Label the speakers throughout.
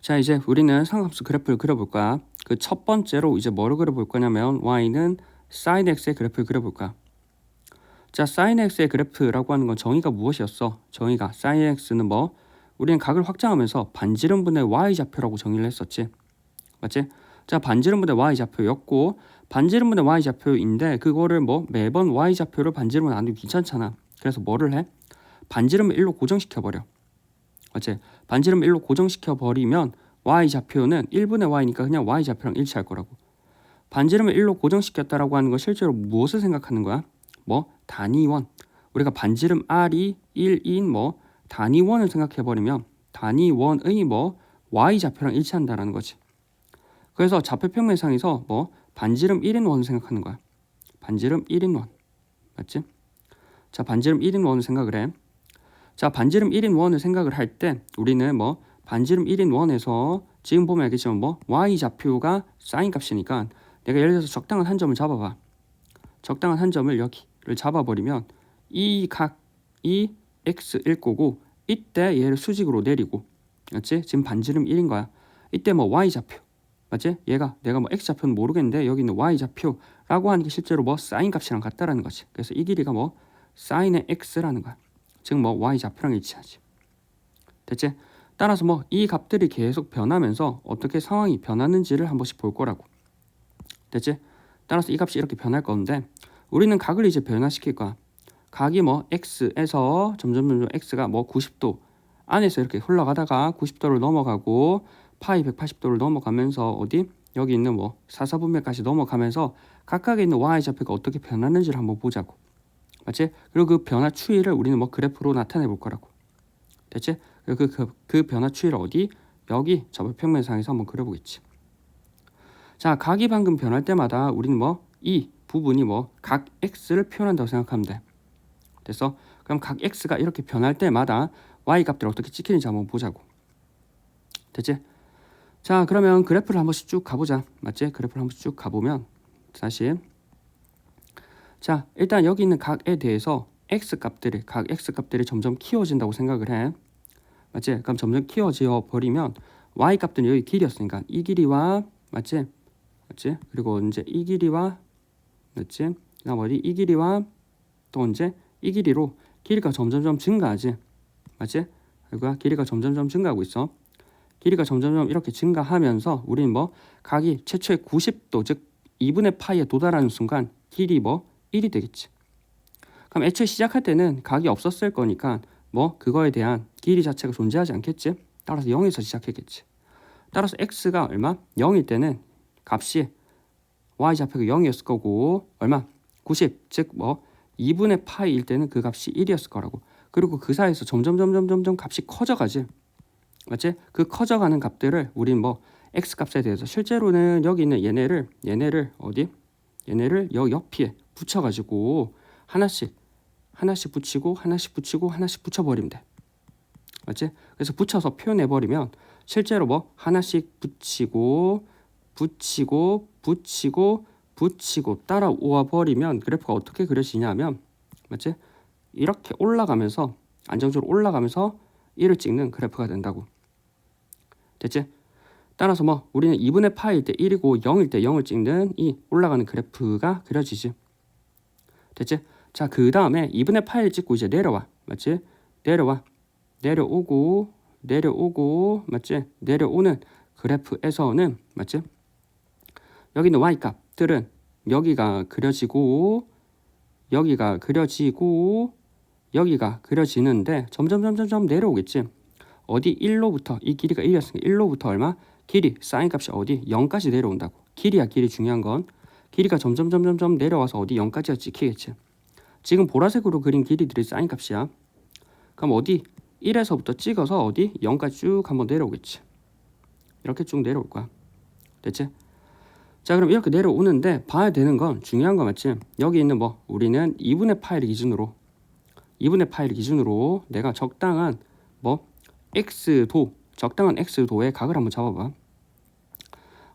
Speaker 1: 자, 이제 우리는 상함수 그래프를 그려볼 거야. 그 첫 번째로 이제 뭐를 그려볼 거냐면 y는 sin x의 그래프를 그려볼 거야. 자, sin x의 그래프라고 하는 건 정의가 무엇이었어? 정의가 sin x는 뭐? 우리는 각을 확장하면서 반지름분의 y좌표라고 정의를 했었지. 맞지? 자, 반지름분의 y좌표였고 반지름분의 y좌표인데 그거를 뭐 매번 y좌표를 반지름으로 나누기 귀찮잖아. 그래서 뭐를 해? 반지름을 1로 고정시켜버려. 맞지? 반지름 1로 고정시켜버리면 y좌표는 1분의 y니까 그냥 y좌표랑 일치할 거라고. 반지름을 1로 고정시켰다라고 하는 건 실제로 무엇을 생각하는 거야? 뭐 단위원. 우리가 반지름 r이 1인 뭐 단위원을 생각해버리면 단위원의 뭐 y좌표랑 일치한다라는 거지. 그래서 좌표평면상에서 뭐 반지름 1인 원을 생각하는 거야. 반지름 1인 원. 맞지? 자, 반지름 1인 원을 생각을 해. 자, 반지름 1인 원을 생각을 할 때 우리는 뭐 반지름 1인 원에서 지금 보면 알겠지만 뭐 y좌표가 sin 값이니까 내가 예를 들어서 적당한 한 점을 잡아봐. 적당한 한 점을 여기를 잡아버리면 이 각이 x일 거고 이때 얘를 수직으로 내리고 맞지? 지금 반지름 1인 거야. 이때 뭐 y좌표 맞지? 얘가 내가 뭐 x좌표는 모르겠는데 여기 있는 y좌표라고 하는 게 실제로 뭐 sin 값이랑 같다라는 거지. 그래서 이 길이가 뭐 sin의 x라는 거야. 즉 뭐 y좌표랑 일치하지. 됐지? 따라서 뭐 이 값들이 계속 변하면서 어떻게 상황이 변하는지를 한 번씩 볼 거라고. 됐지? 따라서 이 값이 이렇게 변할 건데 우리는 각을 이제 변화시킬 거야. 각이 뭐 x에서 점점 x가 뭐 90도 안에서 이렇게 흘러가다가 90도를 넘어가고 파이 180도를 넘어가면서 어디 여기 있는 뭐 사사분면까지 넘어가면서 각각에 있는 y좌표가 어떻게 변하는지를 한번 보자고. 맞지? 그리고 그 변화 추이를 우리는 뭐 그래프로 나타내 볼 거라고. 됐지? 그리고 그 변화 추이를 어디? 여기 좌표평면상에서 한번 그려보겠지. 자, 각이 방금 변할 때마다 우리는 뭐 이 부분이 뭐 각 x를 표현한다고 생각하면 돼. 됐어? 그럼 각 x가 이렇게 변할 때마다 y 값들 어떻게 찍히는지 한번 보자고. 됐지? 자, 그러면 그래프를 한 번씩 쭉 가보자. 맞지? 그래프를 한 번씩 쭉 가보면 다시 자, 일단 여기 있는 각에 대해서 각 x 값들이 점점 키워진다고 생각을 해. 맞지? 그럼 점점 키워져 버리면 y 값들은 여기 길이였으니까 이 길이와 맞지? 맞지? 그리고 이제 이 길이와 맞지? 그다음 어디 이 길이와 또 이제 이 길이로 길이가 점점점 증가하지. 맞지? 그리고 길이가 점점점 증가하고 있어. 길이가 점점점 이렇게 증가하면서 우리는 뭐 각이 최초의 90도 즉 2분의 파이에 도달하는 순간 길이 뭐 1이 되겠지. 그럼 애초에 시작할 때는 각이 없었을 거니까 뭐 그거에 대한 길이 자체가 존재하지 않겠지. 따라서 0에서 시작했겠지. 따라서 x가 얼마? 0일 때는 값이 y좌표가 0이었을 거고 얼마? 90, 즉 뭐 2분의 파이일 때는 그 값이 1이었을 거라고. 그리고 그 사이에서 점점 값이 커져가지. 맞지? 그 커져가는 값들을 우린 뭐 x 값에 대해서 실제로는 여기 있는 얘네를 어디? 얘네를 여 옆에 붙여가지고 하나씩 붙이고 하나씩 붙여버리면 돼. 맞지? 그래서 붙여서 표현해버리면 실제로 뭐 하나씩 붙이고 따라오아 버리면 그래프가 어떻게 그려지냐면 맞지? 이렇게 올라가면서 안정적으로 올라가면서 1을 찍는 그래프가 된다고. 됐지? 따라서 뭐 우리는 2분의 파일 때 1이고 0일 때 0을 찍는 이 올라가는 그래프가 그려지지. 됐지? 자, 그 다음에 2분의 파일 찍고 이제 내려와. 맞지? 내려오고 맞지? 내려오는 그래프에서는 맞지? 여기 있는 y 값들은 여기가 그려지고 여기가 그려지는데 점점 내려오겠지. 어디 1로부터 이 길이가 1이었으니까 1로부터 얼마? 길이 sin 값이 어디 0까지 내려온다고. 길이 중요한 건 길이가 점점 내려와서 어디 0까지가 찍히겠지. 지금 보라색으로 그린 길이들이 sin 값이야. 그럼 어디 1에서부터 찍어서 어디 0까지 쭉 한번 내려오겠지. 이렇게 쭉 내려올 거야. 됐지? 자, 그럼 이렇게 내려오는데 봐야 되는 건 중요한 거 맞지? 여기 있는 뭐 우리는 2분의 파이를 기준으로 내가 적당한 뭐 적당한 x도의 각을 한번 잡아봐.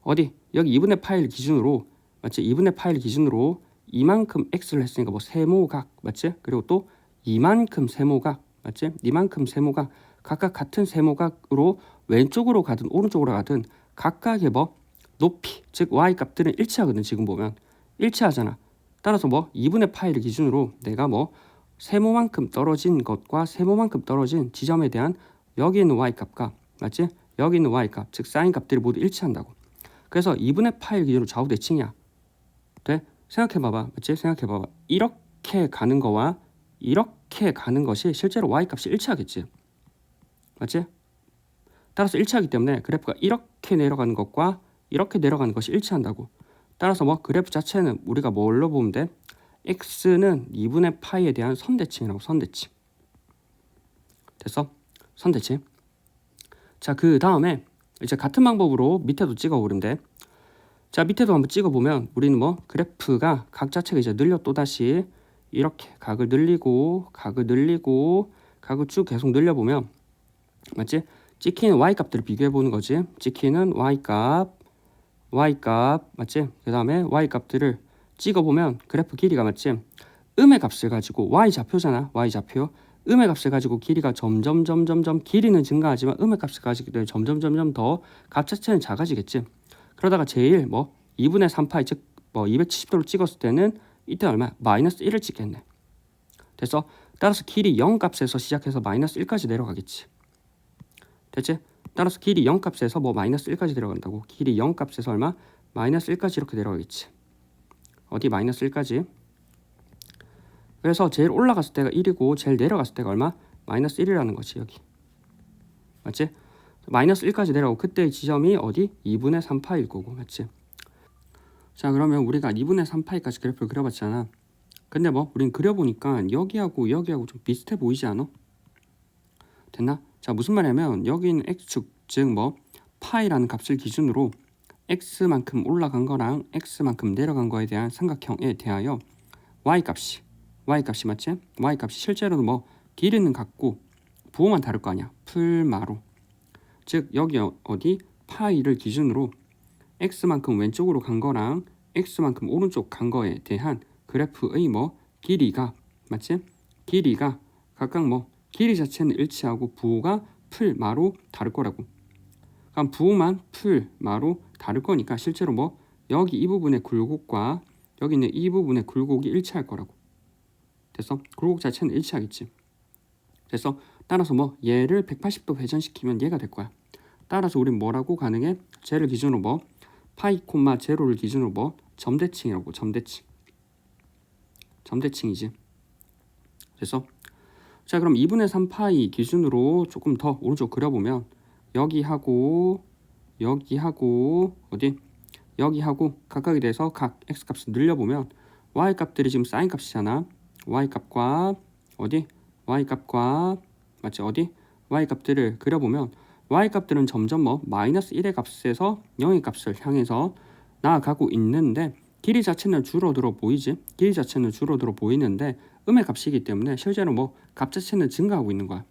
Speaker 1: 어디 여기 2분의 파이를 기준으로 맞지? 2분의 파이를 기준으로 이만큼 x를 했으니까 뭐 세모각 맞지? 그리고 또 이만큼 세모각 맞지? 이만큼 세모각 각각 같은 세모각으로 왼쪽으로 가든 오른쪽으로 가든 각각의 뭐 높이 즉 y 값들은 일치하거든. 지금 보면 일치하잖아. 따라서 뭐 2분의 파이를 기준으로 내가 뭐 세모만큼 떨어진 것과 세모만큼 떨어진 지점에 대한 여기 있는 y 값과 맞지? 여기 있는 y 값 즉 사인 값들이 모두 일치한다고. 그래서 2분의 파이를 기준으로 좌우 대칭이야. 돼? 생각해봐봐. 맞지? 생각해봐봐. 이렇게 가는 거와 이렇게 가는 것이 실제로 y 값이 일치하겠지. 맞지? 따라서 일치하기 때문에 그래프가 이렇게 내려가는 것과 이렇게 내려가는 것이 일치한다고. 따라서 뭐 그래프 자체는 우리가 뭘로 보면 돼? x는 2분의 파이에 대한 선대칭이라고. 선대칭. 됐어? 선대칭. 자, 그 다음에 이제 같은 방법으로 밑에도 찍어보면 돼. 자, 밑에도 한번 찍어보면 우리는 뭐 그래프가 각 자체가 이제 늘려 또다시 이렇게 각을 늘리고 각을 쭉 계속 늘려보면 맞지? 찍히는 y 값들을 비교해보는 거지. 찍히는 y 값 맞지? 그 다음에 y 값들을 찍어보면 그래프 길이가 맞지? 음의 값을 가지고 y 좌표잖아. y 좌표. 음의 값을 가지고 길이가 점점 길이는 증가하지만 음의 값을 가지기 때문에 점점 더 값 자체는 작아지겠지. 그러다가 제일 뭐 2분의 3파이 즉 뭐 270도를 찍었을 때는 이때 얼마? 마이너스 1을 찍겠네. 됐어? 따라서 길이 0 값에서 시작해서 마이너스 1까지 내려가겠지. 됐지? 따라서 길이 0 값에서 뭐 마이너스 1까지 내려간다고. 길이 0 값에서 얼마? 마이너스 1까지 이렇게 내려가겠지. 어디 마이너스 1까지. 그래서 제일 올라갔을 때가 1이고 제일 내려갔을 때가 얼마? 마이너스 1이라는 거지. 여기. 맞지? 마이너스 1까지 내려가고 그때의 지점이 어디? 2분의 3파일 거고. 맞지? 자, 그러면 우리가 2분의 3파이까지 그래프를 그려봤잖아. 근데 뭐 우린 그려보니까 여기하고 좀 비슷해 보이지 않아? 됐나? 자, 무슨 말이냐면 여기 있는 x축 즉 뭐 파이라는 값을 기준으로 x만큼 올라간 거랑 x만큼 내려간 거에 대한 삼각형에 대하여 y값이 맞지? y값이 실제로는 뭐 길이는 같고 부호만 다를 거 아니야. 풀마로. 즉 여기 어디 파이를 기준으로 x만큼 왼쪽으로 간 거랑 x만큼 오른쪽 간 거에 대한 그래프의 뭐 길이가 맞지? 길이가 각각 뭐 길이 자체는 일치하고 부호가 풀마로 다를 거라고. 그럼 부호만 풀마로 다를 거니까 실제로 뭐 여기 이 부분의 굴곡과 여기 있는 이 부분의 굴곡이 일치할 거라고. 됐어? 굴곡 자체는 일치하겠지. 됐어? 따라서 뭐 얘를 180도 회전시키면 얘가 될 거야. 따라서 우린 뭐라고 가능해? 쟤를 기준으로 뭐 파이 콤마 제로를 기준으로 뭐 점대칭이라고. 점대칭이지. 됐어? 자, 그럼 2분의 3파이 기준으로 조금 더 오른쪽 그려보면 여기하고 어디? 여기하고 각각에 대해서 각 x값을 늘려보면 y값들이 지금 사인 값이잖아. y값과 어디? y값과 맞지? 어디? y값들을 그려보면 y값들은 점점 뭐 마이너스 1의 값에서 0의 값을 향해서 나아가고 있는데 길이 자체는 줄어들어 보이지? 길이 자체는 줄어들어 보이는데 음의 값이기 때문에 실제로 뭐 값 자체는 증가하고 있는 거야.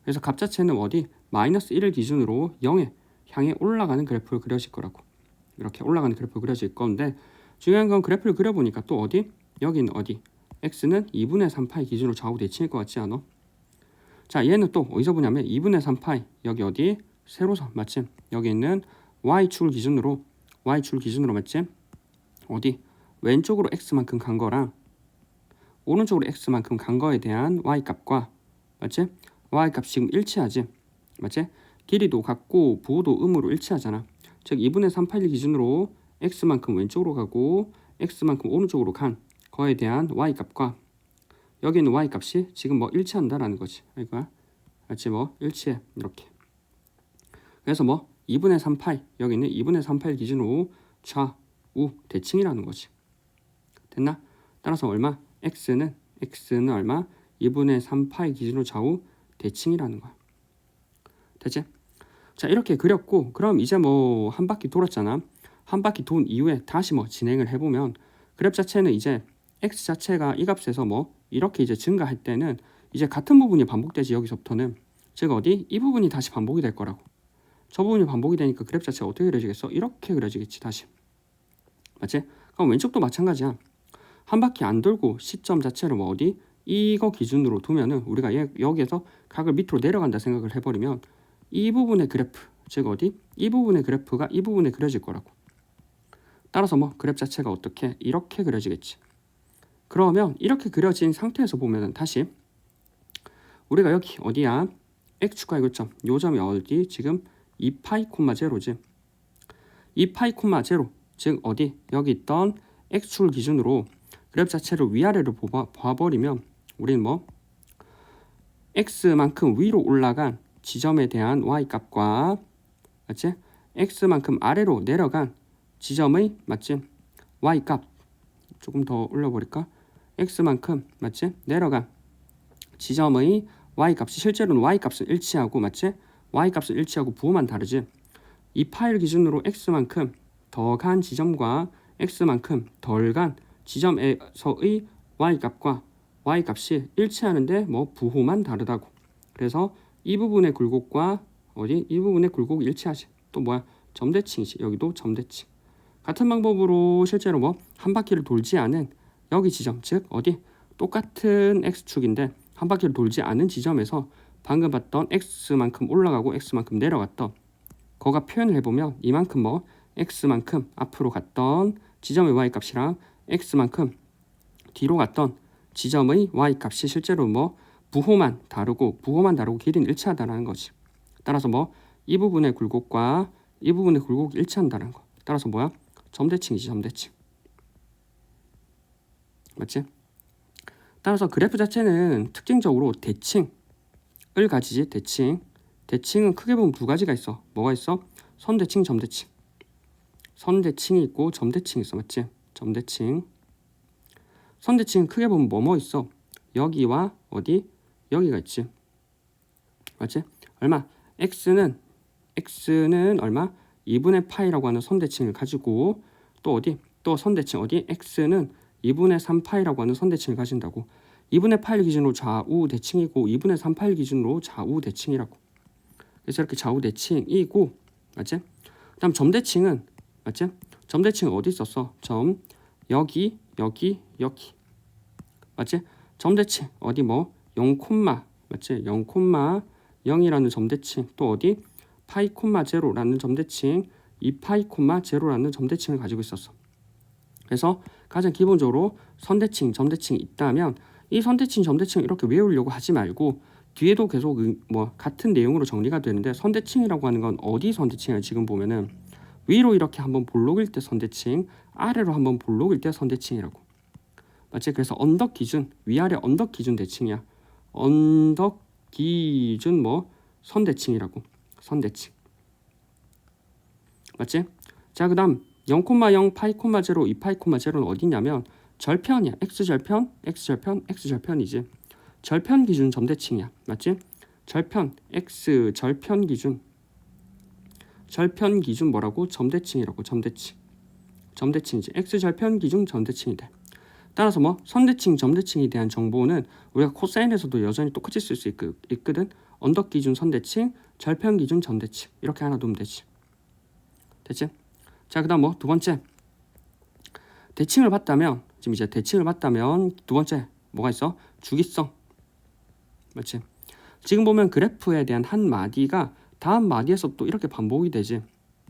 Speaker 1: 그래서 값 자체는 어디? 마이너스 1을 기준으로 0에 향해 올라가는 그래프를 그려질 거라고. 이렇게 올라가는 그래프를 그려질 건데 중요한 건 그래프를 그려보니까 또 어디? 여기는 어디? x는 2분의 3파이 기준으로 좌우 대칭일 것 같지 않아? 자, 얘는 또 어디서 보냐면 2분의 3파이 여기 어디? 세로선 맞지? 여기 있는 y축을 기준으로 맞지? 어디? 왼쪽으로 x만큼 간 거랑 오른쪽으로 x만큼 간 거에 대한 y값과 맞지? y값 지금 일치하지? 맞지? 길이도 같고 부호도 음으로 일치하잖아. 즉 2분의 3파이 기준으로 x만큼 왼쪽으로 가고 x만큼 오른쪽으로 간 거에 대한 y값과 여기 있는 y값이 지금 뭐 일치한다라는 거지. 이거야. 맞지? 뭐 일치해. 이렇게. 그래서 뭐 2분의 3파이 여기 있는 2분의 3파이 기준으로 좌우 대칭이라는 거지. 됐나? 따라서 얼마? x는 얼마? 2분의 3파이 기준으로 좌우 대칭이라는 거야. 됐지? 자, 이렇게 그렸고 그럼 이제 뭐 한 바퀴 돌았잖아. 한 바퀴 돈 이후에 다시 뭐 진행을 해보면 그래프 자체는 이제 x 자체가 이 값에서 뭐 이렇게 이제 증가할 때는 이제 같은 부분이 반복되지. 여기서부터는 즉 어디? 이 부분이 다시 반복이 될 거라고. 저 부분이 반복이 되니까 그래프 자체가 어떻게 그려지겠어? 이렇게 그려지겠지. 다시. 맞지? 그럼 왼쪽도 마찬가지야. 한 바퀴 안 돌고 시점 자체를 뭐 어디? 이거 기준으로 두면은 우리가 여기에서 각을 밑으로 내려간다 생각을 해버리면 이 부분의 그래프, 즉 어디? 이 부분의 그래프가 이 부분에 그려질 거라고. 따라서 뭐 그래프 자체가 어떻게? 이렇게 그려지겠지. 그러면 이렇게 그려진 상태에서 보면은 다시 우리가 여기 어디야? x축과 이거점. 요 점이 어디? 지금 2파이 콤마 제로지. 2파이 콤마 제로. 즉 어디? 여기 있던 x축을 기준으로 그래프 자체를 위아래로 봐버리면 우리는 뭐 x만큼 위로 올라간 지점에 대한 y 값과 맞지? x만큼 아래로 내려간 지점의 맞지? y 값 조금 더 올려버릴까? x만큼 맞지? 내려간 지점의 y 값이 실제로는 y 값은 일치하고 맞지? y 값은 일치하고 부호만 다르지. 이 파일 기준으로 x만큼 더 간 지점과 x만큼 덜 간 지점에서의 y 값과 y 값이 일치하는데 뭐 부호만 다르다고. 그래서 이 부분의 굴곡과 어디? 이 부분의 굴곡이 일치하지. 또 뭐야? 점대칭이지. 여기도 점대칭. 같은 방법으로 실제로 뭐 한 바퀴를 돌지 않은 여기 지점, 즉 어디? 똑같은 x축인데 한 바퀴를 돌지 않은 지점에서 방금 봤던 x만큼 올라가고 x만큼 내려갔던 거가 표현을 해보면 이만큼 뭐 x만큼 앞으로 갔던 지점의 y 값이랑 x만큼 뒤로 갔던 지점의 y 값이 실제로 뭐 부호만 다르고 길이는 일치하다라는 거지. 따라서 뭐 이 부분의 굴곡과 이 부분의 굴곡이 일치한다는 거. 따라서 뭐야? 점대칭이지, 점대칭. 맞지? 따라서 그래프 자체는 특징적으로 대칭을 가지지. 대칭은 크게 보면 두 가지가 있어. 뭐가 있어? 선대칭, 점대칭. 선대칭이 있고 점대칭이 있어. 맞지? 점대칭. 선대칭은 크게 보면 뭐 있어? 여기와 어디? 여기가 있지. 맞지? 얼마? x는 얼마? 2분의 파이라고 하는 선대칭을 가지고 또 어디? 또 선대칭 어디? x는 2분의 3파이라고 하는 선대칭을 가진다고. 2분의 파일 기준으로 좌우 대칭이고 2분의 3파일 기준으로 좌우 대칭이라고. 그래서 이렇게 좌우 대칭이고 맞지? 그다음 점대칭은 맞지? 점대칭은 어디 있었어? 점 여기 맞지? 점대칭 어디 뭐 0, 맞지? 0,0이라는 점대칭 또 어디? 파이, 제로라는 점대칭 2파이, 제로라는 점대칭을 가지고 있었어. 그래서 가장 기본적으로 선대칭, 점대칭이 있다면 이 선대칭, 점대칭을 이렇게 외우려고 하지 말고 뒤에도 계속 뭐 같은 내용으로 정리가 되는데 선대칭이라고 하는 건 어디 선대칭을 지금 보면은 위로 이렇게 한번 볼록일 때 선대칭, 아래로 한번 볼록일 때 선대칭이라고. 맞지? 그래서 언덕 기준, 위아래 언덕 기준 대칭이야. 언덕 기준 뭐 선대칭이라고. 선대칭. 맞지? 자, 그다음 0,0 파이, 제로, 2파이, 제로는 어디냐면 절편이야. x절편, x절편이지. 절편 기준 점대칭이야. 맞지? 절편, x절편 기준. 절편 기준 뭐라고? 점대칭이라고. 점대칭이지. x절편 기준 점대칭이 돼. 따라서 뭐 선대칭, 점대칭에 대한 정보는 우리가 코사인에서도 여전히 똑같이 쓸 수 있거든. 언덕 기준 선대칭, 절편 기준 점대칭 이렇게 하나 두면 되지. 됐지? 자, 그다음 뭐 두 번째 대칭을 봤다면 지금 이제 대칭을 봤다면 두 번째 뭐가 있어? 주기성. 맞지? 지금 보면 그래프에 대한 한 마디가 다음 마디에서 또 이렇게 반복이 되지.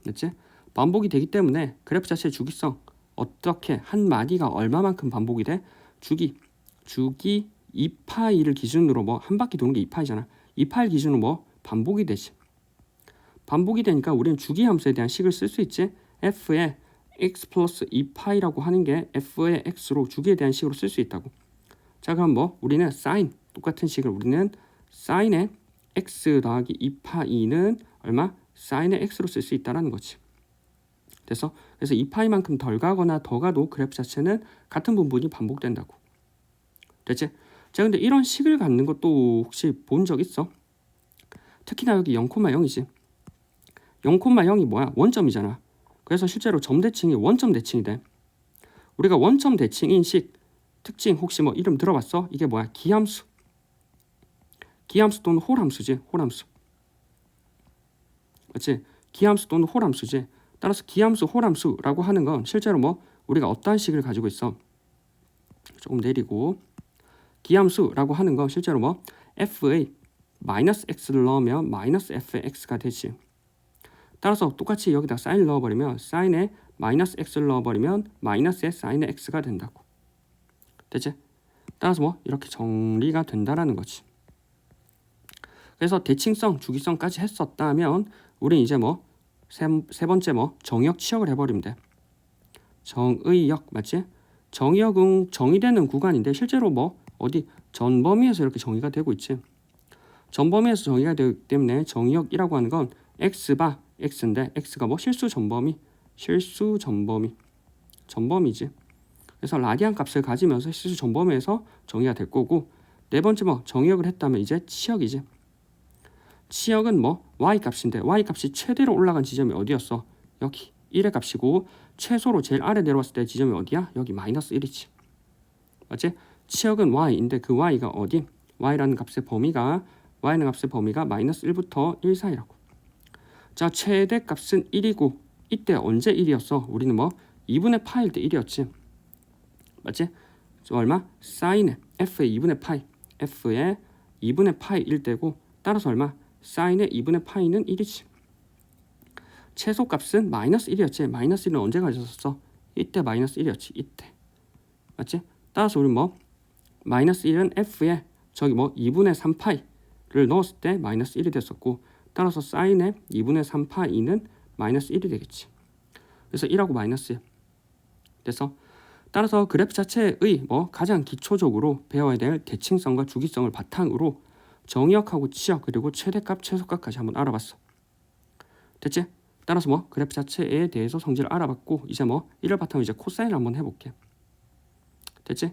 Speaker 1: 맞지? 반복이 되기 때문에 그래프 자체의 주기성 어떻게 한 마디가 얼마만큼 반복이 돼? 주기 2파이를 기준으로 뭐 한 바퀴 도는 게 2파이잖아. 2파이 기준으로 뭐 반복이 되지. 반복이 되니까 우리는 주기 함수에 대한 식을 쓸 수 있지. f의 x 플러스 2파이라고 하는 게 f의 x로 주기에 대한 식으로 쓸 수 있다고. 자, 그럼 뭐 우리는 사인 똑같은 식을 우리는 사인의 x 더하기 2파이는 얼마? 사인의 x로 쓸 수 있다라는 거지. 그래서 2파이만큼 덜 가거나 더 가도 그래프 자체는 같은 부분이 반복된다고. 됐지? 자, 근데 이런 식을 갖는 것도 혹시 본 적 있어? 특히나 여기 0,0이지. 0,0이 뭐야? 원점이잖아. 그래서 실제로 점대칭이 원점 대칭이 돼. 우리가 원점 대칭인 식 특징 혹시 뭐 이름 들어봤어? 이게 뭐야? 기함수. 기함수 또는 홀함수지. 홀함수. 맞지? 기함수 또는 홀함수지. 따라서 기함수, 홀함수라고 하는 건 실제로 뭐 우리가 어떠한 식을 가지고 있어? 조금 내리고 기함수라고 하는 건 실제로 뭐 f의 마이너스 x를 넣으면 마이너스 f의 x가 되지. 따라서 똑같이 여기다 사인을 넣어버리면 사인에 마이너스 x를 넣어버리면 마이너스의 사인의 x가 된다고. 됐지? 따라서 뭐 이렇게 정리가 된다라는 거지. 그래서 대칭성, 주기성까지 했었다면 우린 이제 뭐 세 번째 뭐 정의역 치역을 해버리면 돼. 정의역 맞지? 정의역은 정의되는 구간인데 실제로 뭐 어디 전범위에서 이렇게 정의가 되고 있지. 전범위에서 정의가 되기 때문에 정의역이라고 하는 건 x바 x인데 x가 뭐 실수 전범위 전범위지. 그래서 라디안 값을 가지면서 실수 전범위에서 정의가 될 거고, 네 번째 뭐 정의역을 했다면 이제 치역이지. 치역은 뭐 y 값인데 y 값이 최대로 올라간 지점이 어디였어? 여기 1의 값이고 최소로 제일 아래 내려왔을 때 지점이 어디야? 여기 마이너스 1이지. 맞지? 치역은 y인데 그 y가 어디? y라는 값의 범위가 마이너스 1부터 1 사이라고. 자, 최대 값은 1이고 이때 언제 1이었어? 우리는 뭐 2분의 파일 때 1이었지. 맞지? 얼마? 사인의 f의 2분의 파이 f의 2분의 파이 1대고 따라서 얼마? 사인의 2분의 파이는 1이지. 최소값은 마이너스 1이었지. 마이너스 1은 언제 가졌었어? 이때 마이너스 1이었지. 이때. 맞지? 따라서 우리 뭐 마이너스 1은 f에 저기 뭐 2분의 3파이를 넣었을 때 마이너스 1이 됐었고, 따라서 사인의 2분의 3파이는 마이너스 1이 되겠지. 그래서 1하고 마이너스 1. 그래서 따라서 그래프 자체의 뭐 가장 기초적으로 배워야 될 대칭성과 주기성을 바탕으로 정의역하고 치역 그리고 최대값 최소값까지 한번 알아봤어. 됐지? 따라서 뭐 그래프 자체에 대해서 성질을 알아봤고, 이제 뭐 이를 바탕으로 이제 코사인을 한번 해볼게. 됐지?